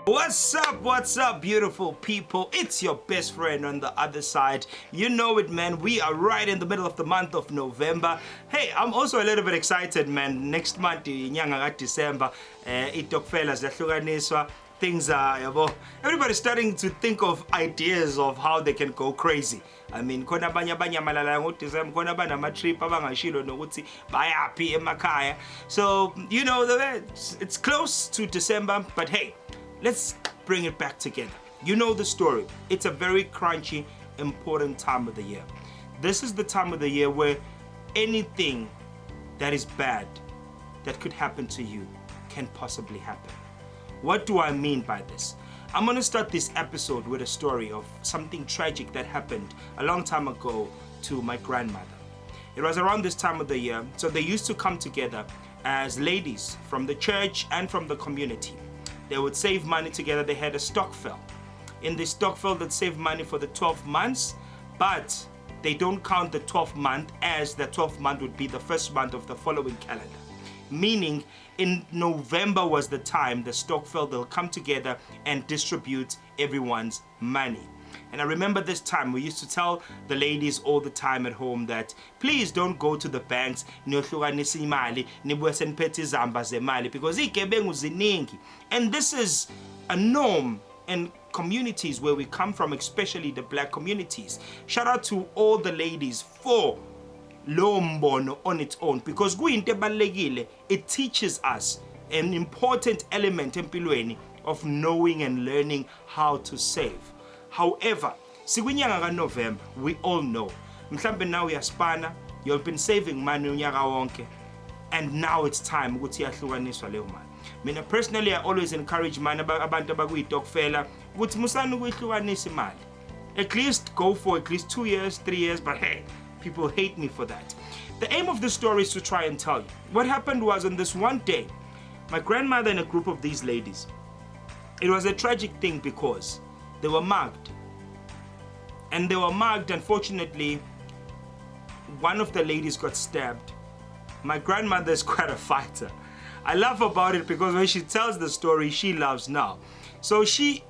What's up, beautiful people? It's your best friend on the other side. You know it, man. We are right in the middle of the month of November. Hey, I'm also a little bit excited, man. Next month, inyanga December, itokfela ziyahlukaniswa. Things are, everybody's starting to think of ideas of how they can go crazy. I mean, khona abanye amalala ngoDecember, khona banama-trip abangashilo nokuthi bayaphi emakhaya. So, you know, it's close to December, but hey, let's bring it back together. You know the story. It's a very crunchy, important time of the year. This is the time of the year where anything that is bad that could happen to you can possibly happen. What do I mean by this? I'm going to start this episode with a story of something tragic that happened a long time ago to my grandmother. It was around this time of the year, so they used to come together as ladies from the church and from the community. They would save money together. They had a stokvel. In the stokvel, they'd save money for the 12 months, but they don't count the 12th month as the 12th month would be the first month of the following calendar. Meaning, in November was the time the stokvel, they'll come together and distribute everyone's money. And I remember this time, we used to tell the ladies all the time at home that please don't go to the banks because and this is a norm in communities where we come from, especially the black communities. Shout out to all the ladies for Lombono on its own, because it teaches us an important element of knowing and learning how to save. However, sikwinyanga November, we all know, mhlambe now uyaspana, you've been saving money unyaka wonke, and now it's time ukuthi yahlukaniswa leyo mali. Mina personally, I always encourage abantu abakuyitokfela ukuthi musani ukuyihlukanisa imali. At least go for at least 2 years, 3 years, but hey, people hate me for that. The aim of the story is to try and tell you. What happened was on this one day, my grandmother and a group of these ladies, it was a tragic thing because they were mugged. And they were mugged, unfortunately, one of the ladies got stabbed. My grandmother is quite a fighter. I laugh about it because when she tells the story, she laughs now. So she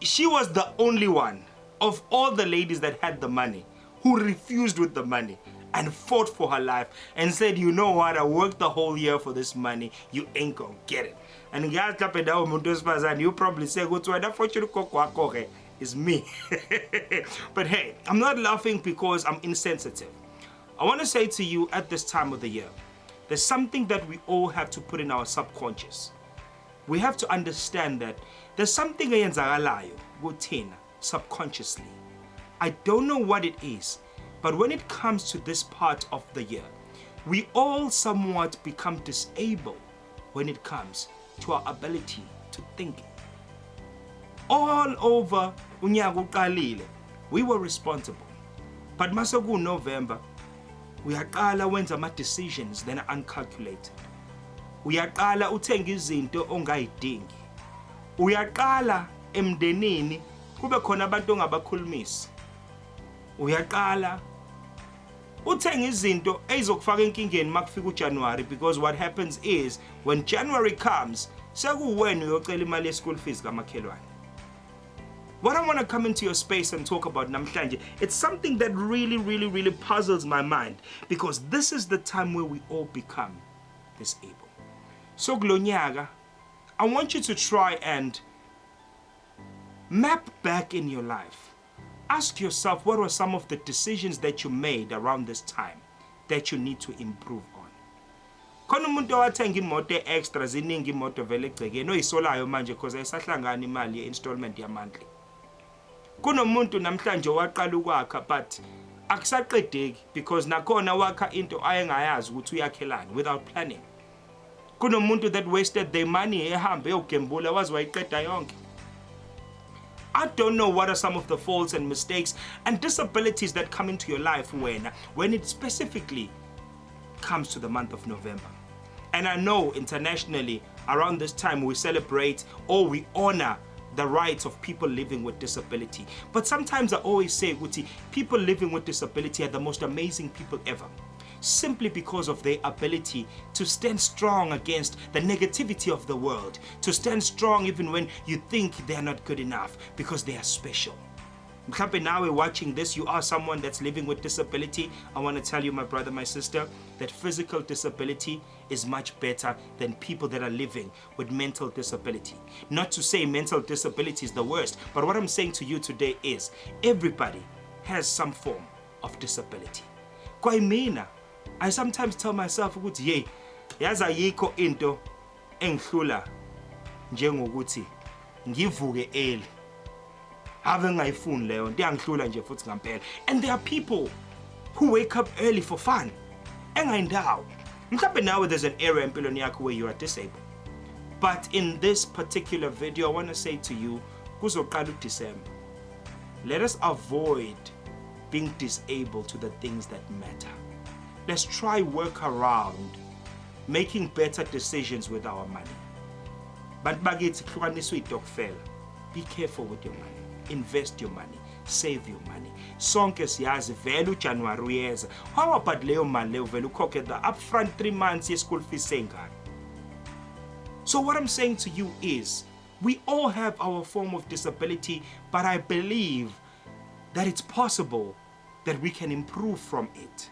was the only one of all the ladies that had the money who refused with the money and fought for her life and said, you know what, I worked the whole year for this money, you ain't gonna get it. And you probably say, is me. But hey, I'm not laughing because I'm insensitive. I want to say to you at this time of the year, there's something that we all have to put in our subconscious. We have to understand that there's something subconsciously. I don't know what it is, but when it comes to this part of the year, we all somewhat become disabled when it comes to our ability to think. All over unyaka uqalile, we were responsible. But masaku November, uyaqala wenza ama decisions that are uncalculated. Uyaqala uthenga izinto ongayidingi. Uyaqala emndenini kube khona abantu ongabakhulumisi. Uyaqala uthenga izinto ezokufaka enkingeni makufika uJanuary, because what happens is when January comes, sekuwena uyocela imali ye school fees kamakhelwane. What I want to come into your space and talk about namhlanje, it's something that really puzzles my mind, because this is the time where we all become disabled. So glonyaka, I want you to try and map back in your life. Ask yourself, what were some of the decisions that you made around this time that you need to improve on? Khona umuntu owathenga imoto extra ziningi imoto vele egcekeni oyisolayo manje because ayisahlangana imali ye-installment yamonthly. Kunomuntu namhlanje waqala ukwakha but akusaqedeki because nakhona wakha into ayengayazi ukuthi uyakhelani without planning. Kunomuntu that wasted their money ehambe eyogembula wazi wayiqeda yonke. I don't know what are some of the faults and mistakes and disabilities that come into your life when it specifically comes to the month of November. And I know internationally around this time we celebrate or we honor the rights of people living with disability. But sometimes I always say, people living with disability are the most amazing people ever. simply because of their ability to stand strong against the negativity of the world, to stand strong even when you think they're not good enough, because they are special. Mhlampe now we're watching this, you are someone that's living with disability. I want to tell you, my brother, my sister, that physical disability is much better than people that are living with mental disability. Not to say mental disability is the worst, but what I'm saying to you today is everybody has some form of disability. Kwa mina, I sometimes tell myself ukuthi hey, yazi ayikho into engihlula njengokuthi ngivuke early. Ave ngayifuni leyo nto iyangihlula nje futhi ngampela. And there are people who wake up early for fun. Engayindawo. Mhlawumbe now there's an area empilweni yakho where you are disabled. But in this particular video, I want to say to you, kuzoqala uDecember. Let us avoid being disabled to the things that matter. Let's try work around making better decisions with our money. But bakithi kuhlukaniswa itokfela. Be careful with your money. Invest your money. Save your money. Sonke siyazi vele uJanuary uyeza. How about leyo mali leyo vele ukhokhe the upfront 3 months ye school fees sengane? So what I'm saying to you is, we all have our form of disability, but I believe that it's possible that we can improve from it.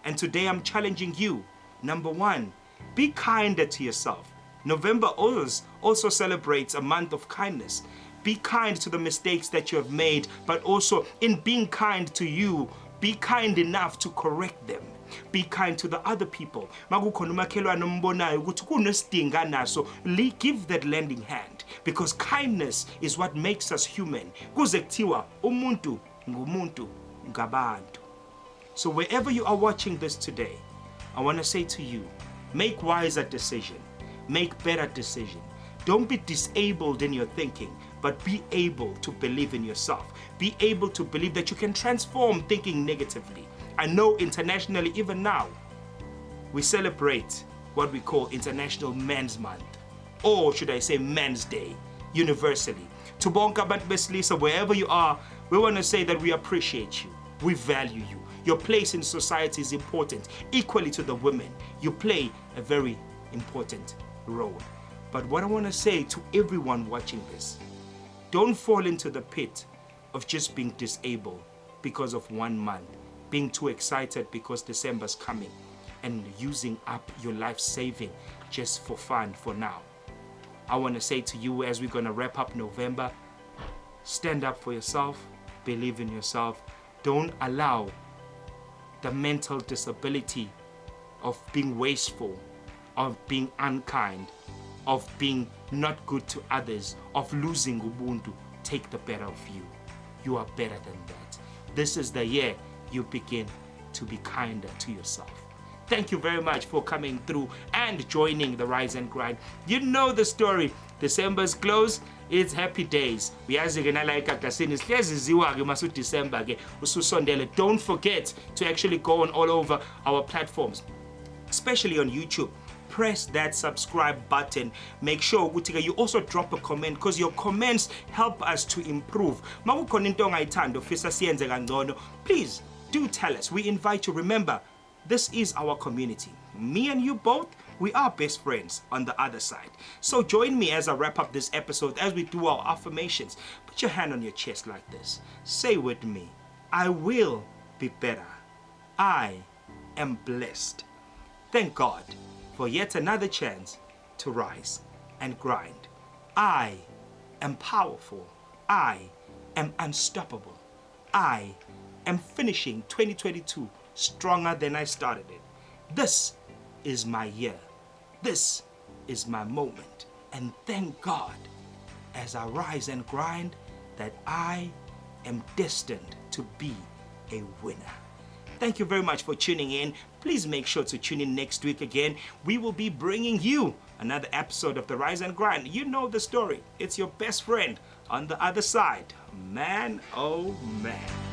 And today I'm challenging you. Number 1, be kinder to yourself. November also celebrates a month of kindness. Be kind to the mistakes that you have made, but also in being kind to you, be kind enough to correct them. Be kind to the other people. Makukhona umakhelwane ombonayo ukuthi kunesidinga naso, give that lending hand, because kindness is what makes us human. Kuze kuthiwa umuntu ngumuntu ngabantu. So wherever you are watching this today, I want to say to you, make wiser decision, make better decision. Don't be disabled in your thinking, but be able to believe in yourself. Be able to believe that you can transform thinking negatively. I know internationally, even now, we celebrate what we call International Men's Month, or should I say Men's Day, universally. To bonke abantu besilisa, wherever you are, we want to say that we appreciate you, we value you. Your place in society is important, equally to the women. You play a very important role. But what I want to say to everyone watching this, don't fall into the pit of just being disabled because of 1 month, being too excited because December's coming, and using up your life saving just for fun for now. I want to say to you, as we're going to wrap up November, stand up for yourself, believe in yourself. Don't allow the mental disability of being wasteful, of being unkind, of being not good to others, of losing ubuntu, take the better of you. You are better than that. This is the year you begin to be kinder to yourself. Thank you very much for coming through and joining the Rise and Grind. You know the story. December's close, it's happy days. Uyazi-ke nala egagasini sihlezi ziwa-ke masu December-ke ususondele. Don't forget to actually go on all over our platforms, especially on YouTube. Press that subscribe button. Make sure ukuthi you also drop a comment, because your comments help us to improve. Makukhona into ongayithanda ofisa siyenze kangcono, please do tell us. We invite you. Remember, this is our community. Me and you both, we are best friends on the other side. So join me as I wrap up this episode, as we do our affirmations. Put your hand on your chest like this. Say with me, I will be better. I am blessed. Thank God for yet another chance to rise and grind. I am powerful. I am unstoppable. I am finishing 2022 stronger than I started it. This is my year. This is my moment. And thank God, as I rise and grind, that I am destined to be a winner. Thank you very much for tuning in. Please make sure to tune in next week again. We will be bringing you another episode of the Rise and Grind. You know the story. It's your best friend on the other side. Man, oh man.